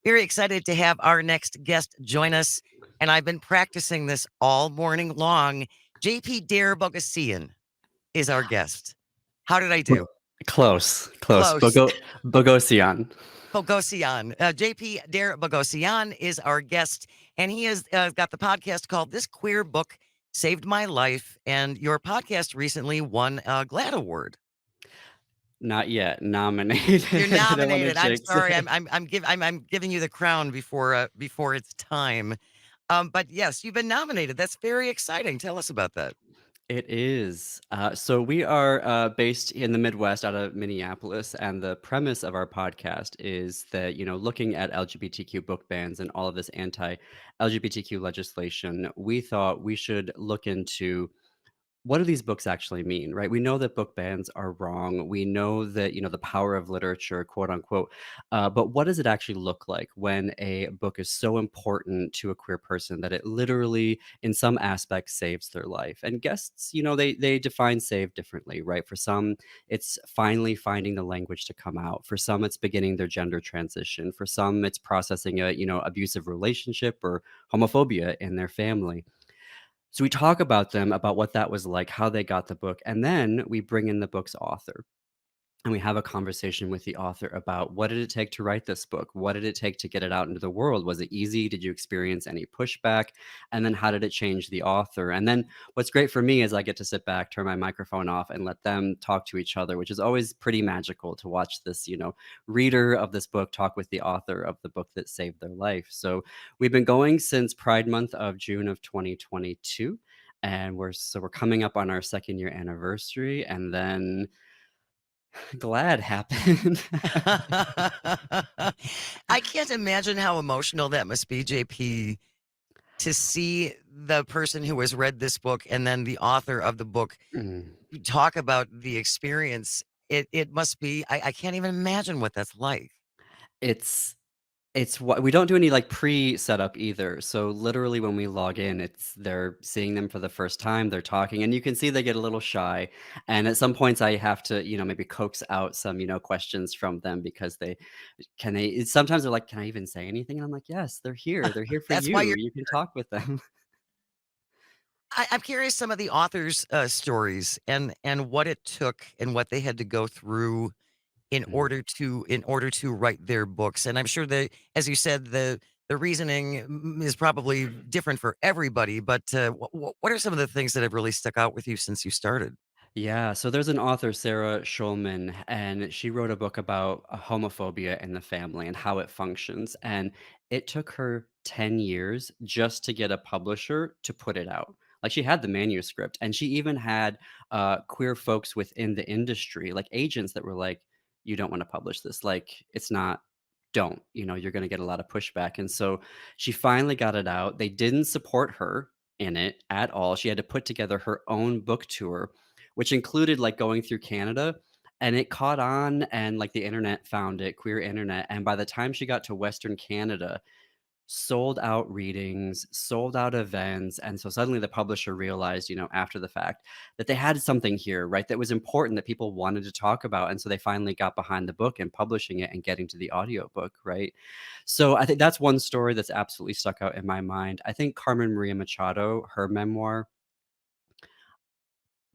Very excited to have our next guest join us. And I've been practicing this all morning long. JP Dare Boghossian is our guest. How did I Bo- do? close. Close. Boghossian. Boghossian. JP Dare Boghossian is our guest, and he has got the podcast called This Queer Book Saved My Life. And your podcast recently won a GLAD Award. Not yet nominated. You're I don't want to nominated. I'm jinx sorry. it. I'm giving you the crown before it's time. But yes, you've been nominated. That's very exciting. Tell us about that. It is. So we are based in the Midwest out of Minneapolis, and the premise of our podcast is that, looking at LGBTQ book bans and all of this anti-LGBTQ legislation, we thought we should look into what do these books actually mean, right? We know that book bans are wrong. We know that, the power of literature, quote unquote. But what does it actually look like when a book is so important to a queer person that it literally, in some aspects, saves their life? And guests, they define save differently, right? For some, it's finally finding the language to come out. For some, it's beginning their gender transition. For some, it's processing a, abusive relationship or homophobia in their family. So we talk about them, about what that was like, how they got the book, and then we bring in the book's author. And we have a conversation with the author about what did it take to write this book? What did it take to get it out into the world? Was it easy? Did you experience any pushback? And then how did it change the author? And then what's great for me is I get to sit back, turn my microphone off, and let them talk to each other, which is always pretty magical to watch this, reader of this book talk with the author of the book that saved their life. So we've been going since Pride Month of June of 2022. And we're coming up on our second year anniversary. And then glad happened. I can't imagine how emotional that must be, JP, to see the person who has read this book and then the author of the book Mm. talk about the experience. It must be. I can't even imagine what that's like. It's it's what we don't do any like pre-setup either. So literally when we log in, it's they're seeing them for the first time, they're talking, and you can see they get a little shy. And at some points I have to, maybe coax out some, questions from them because sometimes they're like, "Can I even say anything?" And I'm like, "Yes, they're here. They're here for That's why you. you're. You can talk with them." I'm curious some of the authors' stories and what it took and what they had to go through in order to write their books. And I'm sure that, as you said, the reasoning is probably different for everybody. But what are some of the things that have really stuck out with you since you started? Yeah, so there's an author, Sarah Schulman, and she wrote a book about homophobia in the family and how it functions. And it took her 10 years just to get a publisher to put it out. Like she had the manuscript, and she even had queer folks within the industry, like agents that were like, "You don't want to publish this. Like, it's not, don't, you're going to get a lot of pushback." And so she finally got it out. They didn't support her in it at all. She had to put together her own book tour, which included like going through Canada, and it caught on, and like the internet found it, queer internet. And by the time she got to Western Canada, sold out readings, sold out events. And so suddenly the publisher realized, after the fact, that they had something here, right? That was important that people wanted to talk about. And so they finally got behind the book and publishing it and getting to the audiobook, right? So I think that's one story that's absolutely stuck out in my mind. I think Carmen Maria Machado, her memoir,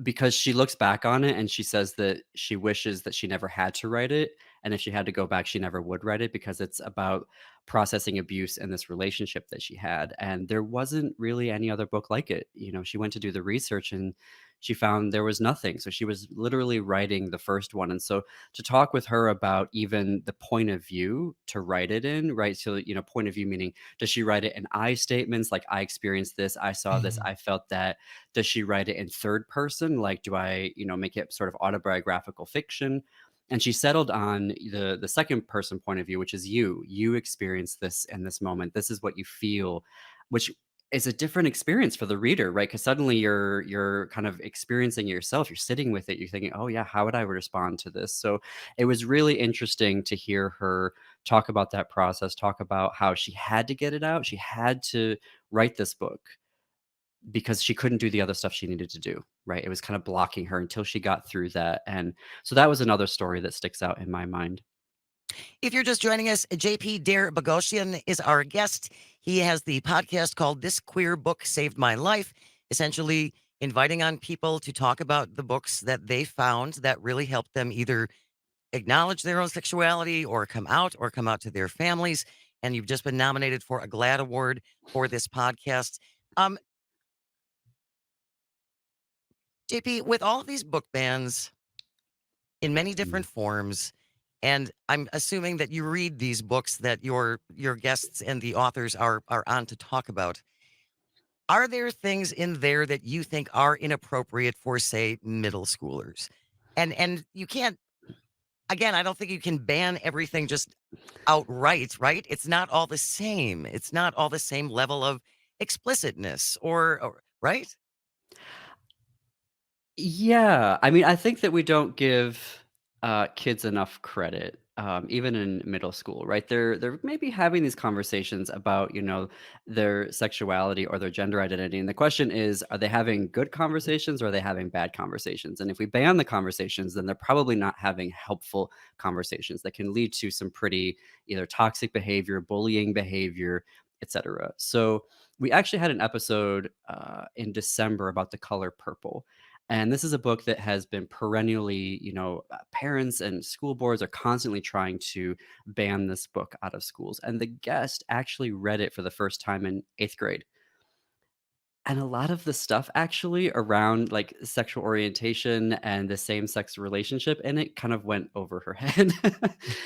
because she looks back on it and she says that she wishes that she never had to write it, and if she had to go back, she never would write it because it's about processing abuse in this relationship that she had, and there wasn't really any other book like it. She went to do the research and she found there was nothing, so she was literally writing the first one. And so to talk with her about even the point of view to write it in, right? So, point of view meaning, does she write it in I statements, like I experienced this, I saw this, Mhm. I felt that? Does she write it in third person? Like, do I, make it sort of autobiographical fiction? And she settled on the second person point of view, which is you experience this in this moment. This is what you feel, which is a different experience for the reader, right? Because suddenly you're kind of experiencing it yourself. You're sitting with it. You're thinking, oh yeah, how would I respond to this? So it was really interesting to hear her talk about that process, talk about how she had to get it out. She had to write this book because she couldn't do the other stuff she needed to do, right? It was kind of blocking her until she got through that. And so that was another story that sticks out in my mind. If you're just joining us, JP Dare Boghossian is our guest. He has the podcast called This Queer Book Saved My Life, essentially inviting on people to talk about the books that they found that really helped them either acknowledge their own sexuality or come out to their families. And you've just been nominated for a GLAD Award for this podcast. Um, JP, with all of these book bans in many Mm. different forms, and I'm assuming that you read these books that your guests and the authors are on to talk about. Are there things in there that you think are inappropriate for, say, middle schoolers? And you can't, again, I don't think you can ban everything just outright, right? It's not all the same. It's not all the same level of explicitness or right? Yeah, I mean, I think that we don't give, kids enough credit, even in middle school, right? They're maybe having these conversations about, their sexuality or their gender identity, and the question is, are they having good conversations or are they having bad conversations? And if we ban the conversations, then they're probably not having helpful conversations that can lead to some pretty either toxic behavior, bullying behavior, etc. So, we actually had an episode, in December about the color purple, and this is a book that has been perennially, parents and school boards are constantly trying to ban this book out of schools. And the guest actually read it for the first time in eighth grade. And a lot of the stuff actually around like sexual orientation and the same sex relationship and it kind of went over her head.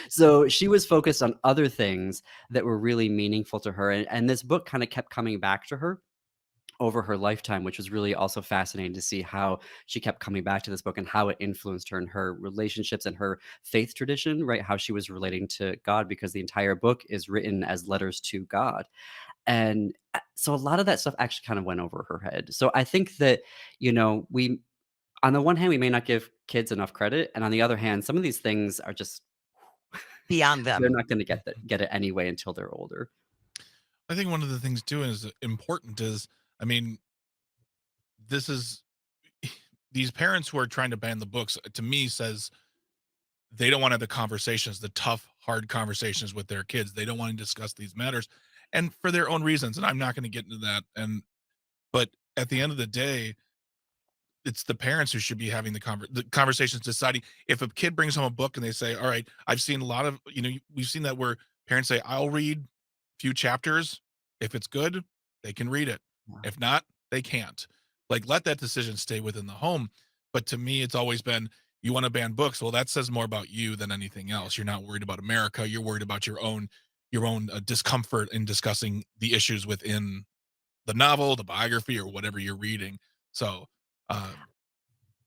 So she was focused on other things that were really meaningful to her. And this book kind of kept coming back to her over her lifetime, which was really also fascinating to see how she kept coming back to this book and how it influenced her in her relationships and her faith tradition, right? How she was relating to God because the entire book is written as letters to God. And so a lot of that stuff actually kind of went over her head. So I think that, we, on the one hand, we may not give kids enough credit. And on the other hand, some of these things are just, Beyond they're them. not going to get it anyway until they're older. I think one of the things too is important is, I mean, this is these parents who are trying to ban the books to me says they don't want to have the conversations, the tough, hard conversations with their kids. They don't want to discuss these matters, and for their own reasons. And I'm not going to get into that. And but at the end of the day, it's the parents who should be having the conversations, deciding if a kid brings home a book and they say, "All right, I've seen a lot of we've seen that where parents say, I'll read few chapters. If it's good, they can read it. Yeah. If not, they can't." Like, let that decision stay within the home. But to me, it's always been, you want to ban books. Well, that says more about you than anything else. You're not worried about America. You're worried about your own discomfort in discussing the issues within the novel, the biography, or whatever you're reading. So, um,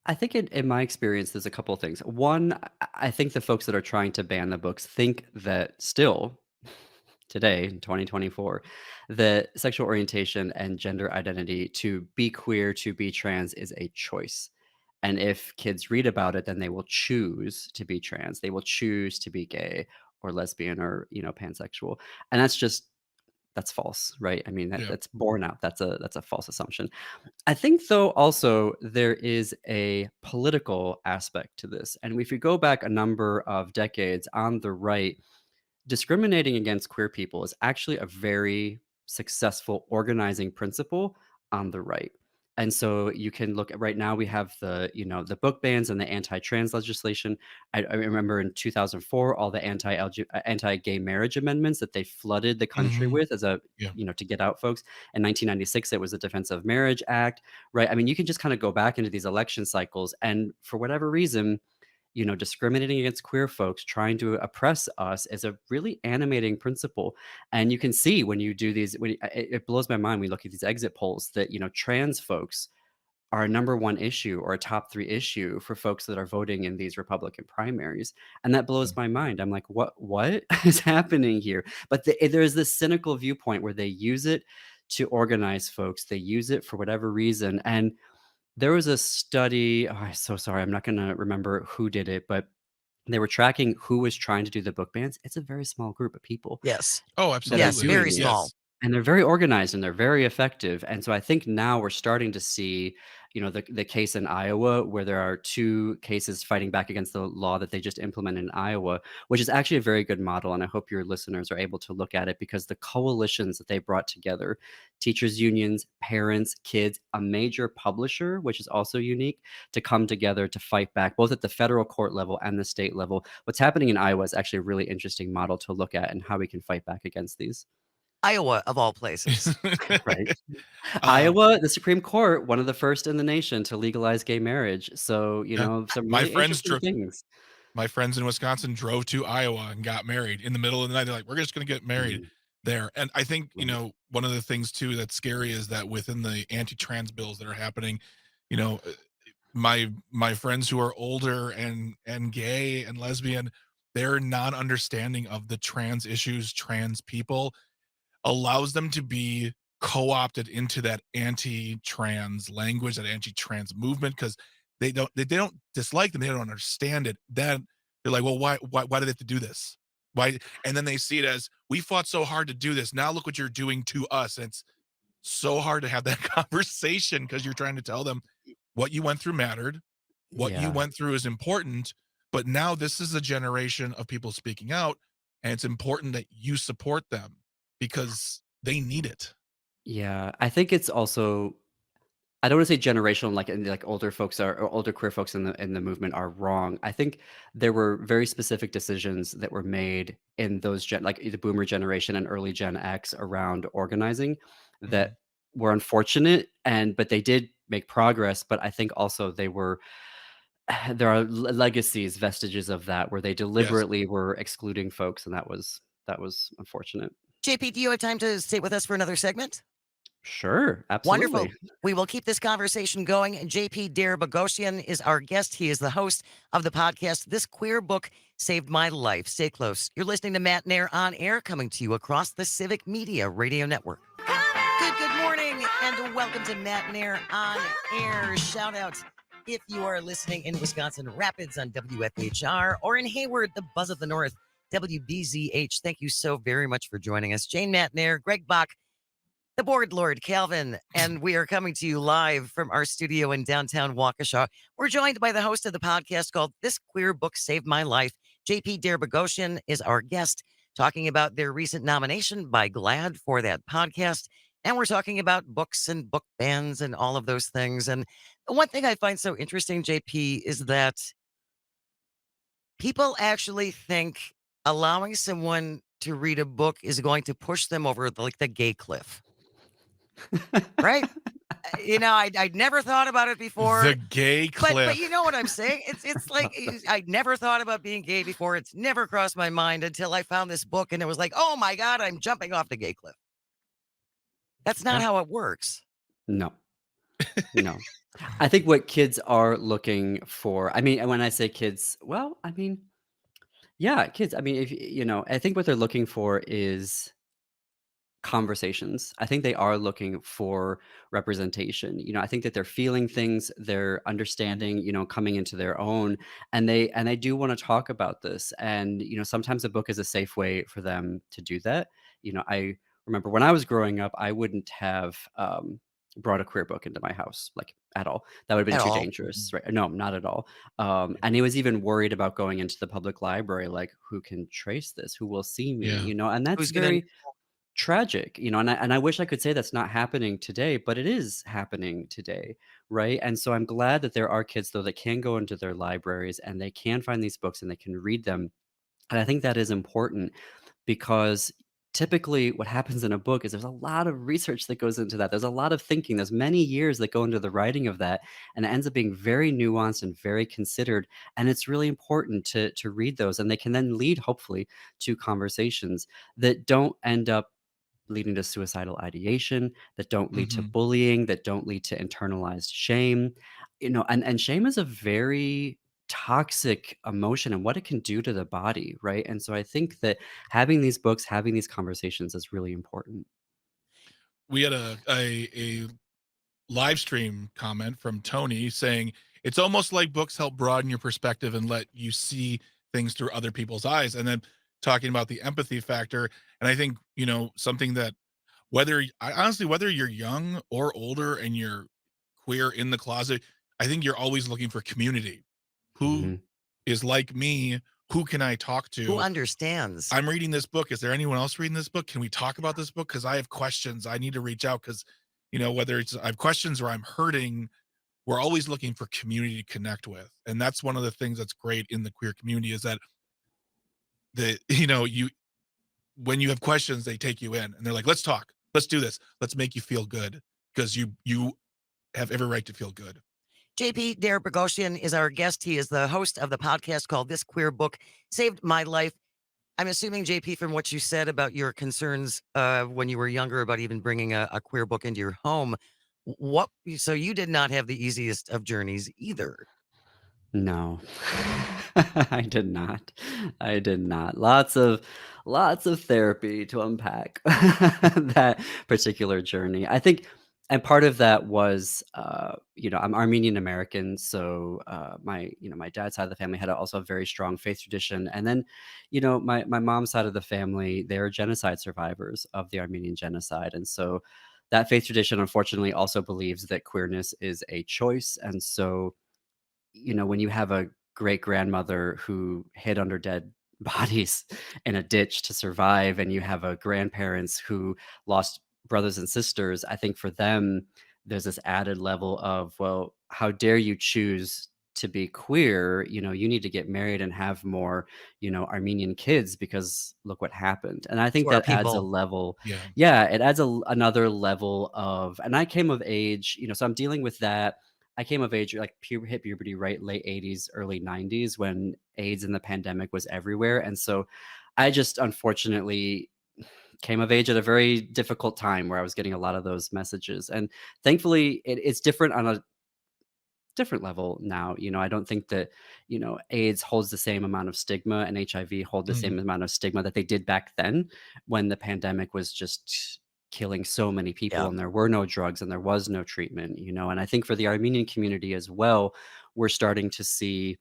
I think in my experience, there's a couple of things. One, I think the folks that are trying to ban the books think that still today in 2024, that sexual orientation and gender identity to be queer, to be trans is a choice. And if kids read about it, then they will choose to be trans. They will choose to be gay or lesbian or, pansexual. And that's false, right? I mean, yeah. that's borne out. That's a false assumption. I think though also there is a political aspect to this. And if you go back a number of decades on the right, discriminating against queer people is actually a very successful organizing principle on the right. And so you can look at right now we have the book bans and the anti-trans legislation. I remember in 2004 all the anti-gay marriage amendments that they flooded the country Mhm. with as a Yeah. to get out folks. In 1996 it was the Defense of Marriage Act, right? I mean, you can just kind of go back into these election cycles and for whatever reason discriminating against queer folks, trying to oppress us is a really animating principle. And you can see when you do these, it blows my mind when we look at these exit polls that, trans folks are a number one issue or a top three issue for folks that are voting in these Republican primaries. And that Yeah. blows my mind. I'm like, what is happening here? But there's this cynical viewpoint where they use it to organize folks. They use it for whatever reason. And there was a study, oh, I'm so sorry, I'm not gonna remember who did it, but they were tracking who was trying to do the book bans. It's a very small group of people Yes. Oh, that are Yes, absolutely. doing very these. small. Yes. And they're very organized and they're very effective. And so I think now we're starting to see, the case in Iowa where there are 2 cases fighting back against the law that they just implemented in Iowa, which is actually a very good model. And I hope your listeners are able to look at it because the coalitions that they brought together, teachers unions, parents, kids, a major publisher, which is also unique, to come together to fight back both at the federal court level and the state level. What's happening in Iowa is actually a really interesting model to look at and how we can fight back against these. Iowa, of all places. Right. um, Iowa, the Supreme Court, one of the first in the nation to legalize gay marriage. So, yeah, some my really friends interesting drove. things. My friends in Wisconsin drove to Iowa and got married in the middle of the night. They're like, "We're just gonna get married Mm, there." And I think, right. one of the things too that's scary is that within the anti-trans bills that are happening, you know, uh, my friends who are older and gay and lesbian, their non-understanding of the trans issues, trans people, allows them to be co-opted into that anti-trans language, that anti-trans movement, because they don't dislike them, they don't understand it. Then they're like, well, why do they have to do this? Why? And then they see it as, we fought so hard to do this. Now look what you're doing to us. And it's so hard to have that conversation because you're trying to tell them what you went through mattered, what you Yeah. went through is important, but now this is a generation of people speaking out, and it's important that you support them because they need it. Yeah. I think it's also I don't wanna say generational, like, and, like, older folks are or older queer folks in the movement are wrong. I think there were very specific decisions that were made in those like, the boomer generation and early Gen X around organizing that Mhm. were unfortunate but they did make progress, but I think also they were there are legacies, vestiges of that where they Yes. deliberately were excluding folks, and that was unfortunate. JP, do you have time to stay with us for another segment? Sure, Wonderful. absolutely. We will keep this conversation going. JP Boghossian is our guest. He is the host of the podcast, This Queer Book Saved My Life. Stay close. You're listening to Matenaer on Air, coming to you across the Civic Media Radio Network. Good morning, and welcome to Matenaer on Air. Shout out if you are listening in Wisconsin Rapids on WFHR or in Hayward, the Buzz of the North, WBZH. Thank you so very much for joining us. Jane Matenaer, Greg Bach, the board lord, Calvin, and we are coming to you live from our studio in downtown Waukesha. We're joined by the host of the podcast called This Queer Book Saved My Life. JP Boghossian is our guest, talking about their recent nomination by GLAAD for that podcast. And we're talking about books and book bans and all of those things. And one thing I find so interesting, JP, is that people actually think allowing someone to read a book is going to push them over the gay cliff, right? I'd never thought about it The before, gay but cliff. you know what I'm saying? It's like I'd never thought about being gay before. It's never crossed my mind until I found this book, and it was like, oh my god, I'm jumping off the gay cliff. That's not Yeah. how it works. No. No. I think what kids are looking for I mean, and when I say kids, well, I mean, yeah, kids. I mean, if I think what they're looking for is conversations. I think they are looking for representation. I think that they're feeling things, they're understanding, coming into their own, and they do want to talk about this. And sometimes a book is a safe way for them to do that. I remember when I was growing up, I wouldn't have brought a queer book into my house, like at all. That would have been At too all. dangerous, right? No, not at all. And he was even worried about going into the public library, like who can trace this? Who will see me? Yeah. And that's Who's gonna very tragic, and I wish I could say that's not happening today, but it is happening today, right? And so I'm glad that there are kids though that can go into their libraries and they can find these books and they can read them. And I think that is important because typically what happens in a book is there's a lot of research that goes into that. There's a lot of thinking. There's many years that go into the writing of that, and it ends up being very nuanced and very considered. And it's really important to read those, and they can then lead, hopefully, to conversations that don't end up leading to suicidal ideation, that don't lead to Mhm. bullying, that don't lead to internalized shame. And shame is a very toxic emotion and what it can do to the body, right? And so I think that having these books, having these conversations is really important. We had a live stream comment from Tony saying, "It's almost like books help broaden your perspective and let you see things through other people's eyes." And then talking about the empathy factor, and I think, something that whether you're young or older and you're queer in the closet, I think you're always looking for community. Who Mhm. is like me? Who can I talk Who to? understands? I'm reading this book. Is there anyone else reading this book? Can we talk about this book? Because I have questions. I need to reach out because, whether it's I have questions or I'm hurting, we're always looking for community to connect with. And that's one of the things that's great in the queer community is that you when you have questions, they take you in and they're like, let's talk. Let's do this. Let's make you feel good because you have every right to feel good. JP Dare Boghossian is our guest. He is the host of the podcast called This Queer Book Saved My Life. I'm assuming, JP, from what you said about your concerns when you were younger about even bringing a queer book into your home, what? So you did not have the easiest of journeys either. No. I did not. I did not. Lots of therapy to unpack that particular journey. I think and part of that was, I'm Armenian American, so, my dad's side of the family had also a very strong faith tradition, and then, my mom's side of the family, they're genocide survivors of the Armenian genocide, and so that faith tradition, unfortunately, also believes that queerness is a choice, and so when you have a great grandmother who hid under dead bodies in a ditch to survive, and you have a grandparents who lost brothers and sisters, I think for them, there's this added level of, well, how dare you choose to be queer? You need to get married and have more, Armenian kids because look what happened. And I think To our that adds a people. level, Yeah. yeah, it adds another level of, and I came of age, so I'm dealing with that. I came of age, like, hit puberty, right, late '80s, early '90s when AIDS and the pandemic was everywhere, and so I just unfortunately came of age at a very difficult time where I was getting a lot of those messages, and thankfully, it's different on a different level now. I don't think that, AIDS holds the same amount of stigma and HIV hold the Mhm. same amount of stigma that they did back then when the pandemic was just killing so many people Yeah. and there were no drugs and there was no treatment, and I think for the Armenian community as well, we're starting to see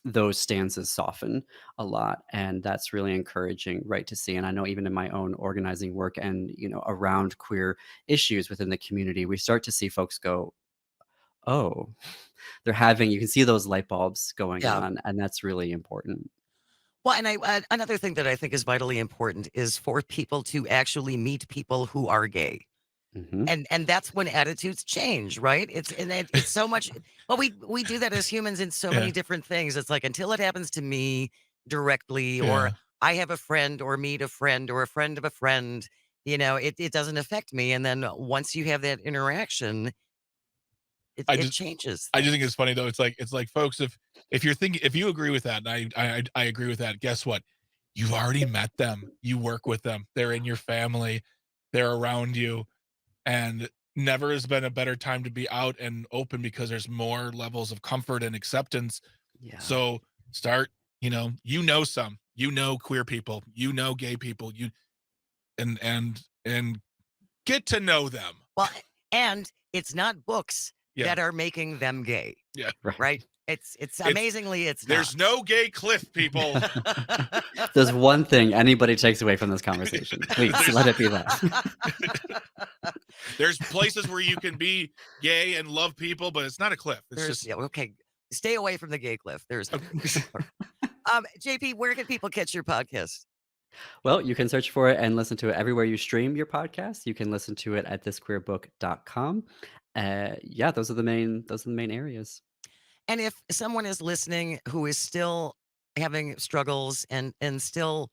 those stances soften a lot, and that's really encouraging, right, to see. And I know even in my own organizing work and, around queer issues within the community, we start to see folks go, oh, you can see those light bulbs going Yeah. on, and that's really important. Well, and another thing that I think is vitally important is for people to actually meet people who are gay. Mhm. And that's when attitudes change, right? It's so much. Well, we do that as humans in so many Yeah. different things. It's like until it happens to me directly, or Yeah. I have a friend or meet a friend or a friend of a friend, it doesn't affect me. And then once you have that interaction, it I it just changes I just think things. it's funny though. It's like folks, if you agree with that, and I agree with that. Guess what? You've already met them. You work with them. They're in your family. They're around you, and never has been a better time to be out and open because there's more levels of comfort and acceptance. Yeah. So start. Queer people. Gay people. And get to know them. Well, and it's not books Yeah. that are making them gay, Yeah. right? Right. It's It's amazingly it's there's not. no gay cliff, people. There's one thing anybody takes away from this conversation. Please there's let it be that. there's places where you can be gay and love people, but it's not a cliff. It's There's just yeah, okay. Stay away from the gay cliff. There's no okay. gay cliff. JP, where can people catch your podcast? Well, you can search for it and listen to it everywhere you stream your podcast. You can listen to it at thisqueerbook.com. Yeah, those are the main areas. And if someone is listening who is still having struggles and still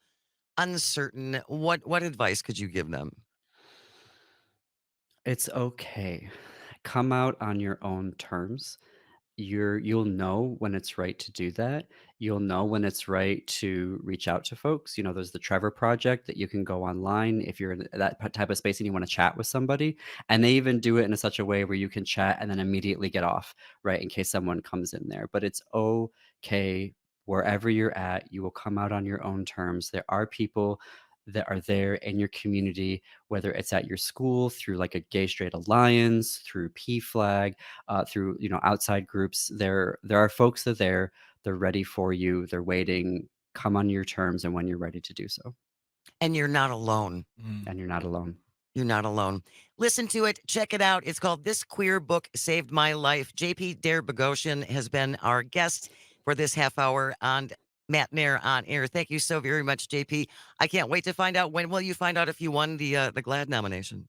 uncertain, what advice could you give them? It's okay. Come out on your own terms. You'll know when it's right to do that. You'll know when it's right to reach out to folks. There's the Trevor Project that you can go online if you're in that type of space and you want to chat with somebody. And they even do it in such a way where you can chat and then immediately get off, right? In case someone comes in there. But it's okay wherever you're at. You will come out on your own terms. There are people that are there in your community, whether it's at your school through like a gay straight alliance, through PFLAG, through outside groups. There are folks that are there. They're ready for you. They're waiting. Come on your terms and when you're ready to do so, And you're not alone. Mm. and you're not alone. You're not alone. Listen to it. Check it out. It's called This Queer Book Saved My Life. JP Dare Boghossian has been our guest for this half hour on Matenaer on Air. Thank you so very much, JP. I can't wait to find out, when will you find out if you won the GLAD nomination?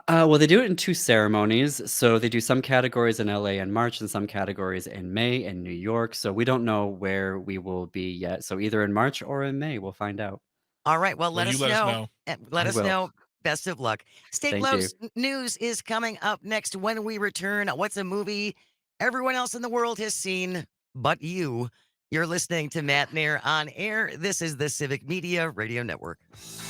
Well, they do it in 2 ceremonies. So they do some categories in LA in March and some categories in May in New York. So we don't know where we will be yet. So either in March or in May, we'll find out. All right. Well, Well, let you us let us know. know. Let I us will. know. Best of luck. Stay Thank you. close. News is coming up next when we return. What's a movie everyone else in the world has seen but you? You're listening to Matt Nair on Air. This is the Civic Media Radio Network.